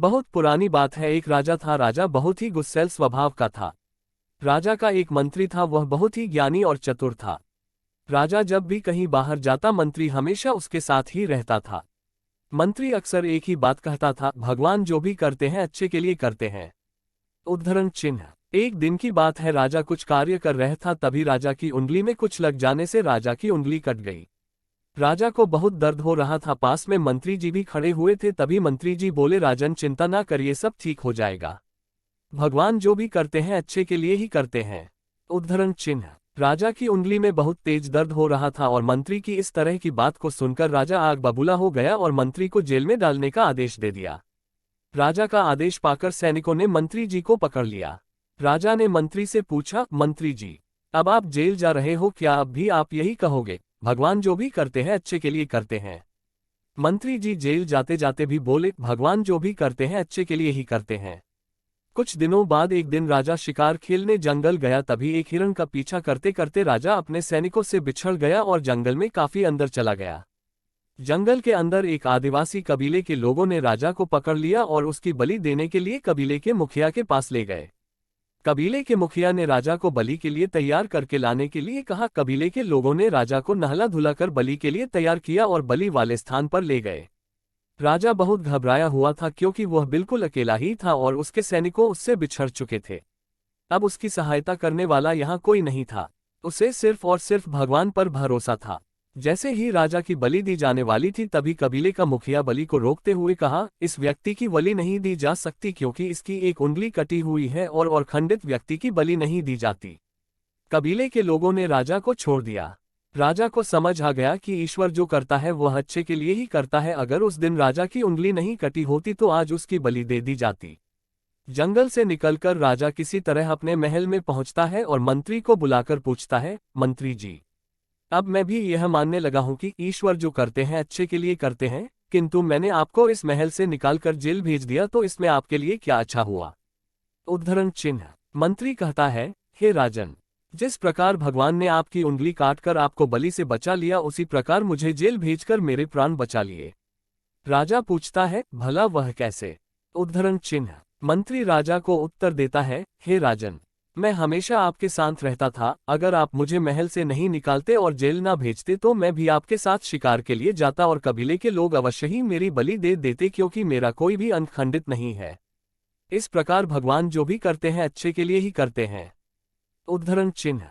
बहुत पुरानी बात है। एक राजा था। राजा बहुत ही गुस्सैल स्वभाव का था। राजा का एक मंत्री था, वह बहुत ही ज्ञानी और चतुर था। राजा जब भी कहीं बाहर जाता, मंत्री हमेशा उसके साथ ही रहता था। मंत्री अक्सर एक ही बात कहता था, भगवान जो भी करते हैं अच्छे के लिए करते हैं। उद्धरण चिन्ह। एक दिन की बात है, राजा कुछ कार्य कर रहा था, तभी राजा की उंगली में कुछ लग जाने से राजा की उंगली कट गई। राजा को बहुत दर्द हो रहा था। पास में मंत्री जी भी खड़े हुए थे। तभी मंत्री जी बोले, राजन चिंता ना करिए, सब ठीक हो जाएगा। भगवान जो भी करते हैं अच्छे के लिए ही करते हैं। उद्धरण चिन्ह। राजा की उंगली में बहुत तेज दर्द हो रहा था और मंत्री की इस तरह की बात को सुनकर राजा आग बबूला हो गया और मंत्री को जेल में डालने का आदेश दे दिया। राजा का आदेश पाकर सैनिकों ने मंत्री जी को पकड़ लिया। राजा ने मंत्री से पूछा, मंत्री जी, अब आप जेल जा रहे हो, क्या अब भी आप यही कहोगे, भगवान जो भी करते हैं अच्छे के लिए करते हैं? मंत्री जी जेल जाते जाते भी बोले, भगवान जो भी करते हैं अच्छे के लिए ही करते हैं। कुछ दिनों बाद एक दिन राजा शिकार खेलने जंगल गया। तभी एक हिरण का पीछा करते करते राजा अपने सैनिकों से बिछड़ गया और जंगल में काफी अंदर चला गया। जंगल के अंदर एक आदिवासी कबीले के लोगों ने राजा को पकड़ लिया और उसकी बलि देने के लिए कबीले के मुखिया के पास ले गए। कबीले के मुखिया ने राजा को बलि के लिए तैयार करके लाने के लिए कहा। कबीले के लोगों ने राजा को नहला धुलाकर बलि के लिए तैयार किया और बलि वाले स्थान पर ले गए। राजा बहुत घबराया हुआ था क्योंकि वह बिल्कुल अकेला ही था और उसके सैनिकों उससे बिछड़ चुके थे। अब उसकी सहायता करने वाला यहाँ कोई नहीं था। उसे सिर्फ और सिर्फ भगवान पर भरोसा था। जैसे ही राजा की बलि दी जाने वाली थी, तभी कबीले का मुखिया बलि को रोकते हुए कहा, इस व्यक्ति की बलि नहीं दी जा सकती क्योंकि इसकी एक उंगली कटी हुई है और खंडित व्यक्ति की बलि नहीं दी जाती। कबीले के लोगों ने राजा को छोड़ दिया। राजा को समझ आ गया कि ईश्वर जो करता है वह अच्छे के लिए ही करता है। अगर उस दिन राजा की उंगली नहीं कटी होती तो आज उसकी बलि दे दी जाती। जंगल से निकलकर राजा किसी तरह अपने महल में पहुंचता है और मंत्री को बुलाकर पूछता है, मंत्री जी, अब मैं भी यह मानने लगा हूं कि ईश्वर जो करते हैं अच्छे के लिए करते हैं, किंतु मैंने आपको इस महल से निकालकर जेल भेज दिया, तो इसमें आपके लिए क्या अच्छा हुआ? उद्धरण चिन्ह। मंत्री कहता है, हे राजन, जिस प्रकार भगवान ने आपकी उंगली काटकर आपको बलि से बचा लिया, उसी प्रकार मुझे जेल भेजकर मेरे प्राण बचा लिए। राजा पूछता है, भला वह कैसे? उद्धरण चिन्ह। मंत्री राजा को उत्तर देता है, हे राजन, मैं हमेशा आपके साथ रहता था। अगर आप मुझे महल से नहीं निकालते और जेल ना भेजते तो मैं भी आपके साथ शिकार के लिए जाता और कबीले के लोग अवश्य ही मेरी बलि दे देते, क्योंकि मेरा कोई भी अंग खंडित नहीं है। इस प्रकार भगवान जो भी करते हैं अच्छे के लिए ही करते हैं। उद्धरण चिन्ह।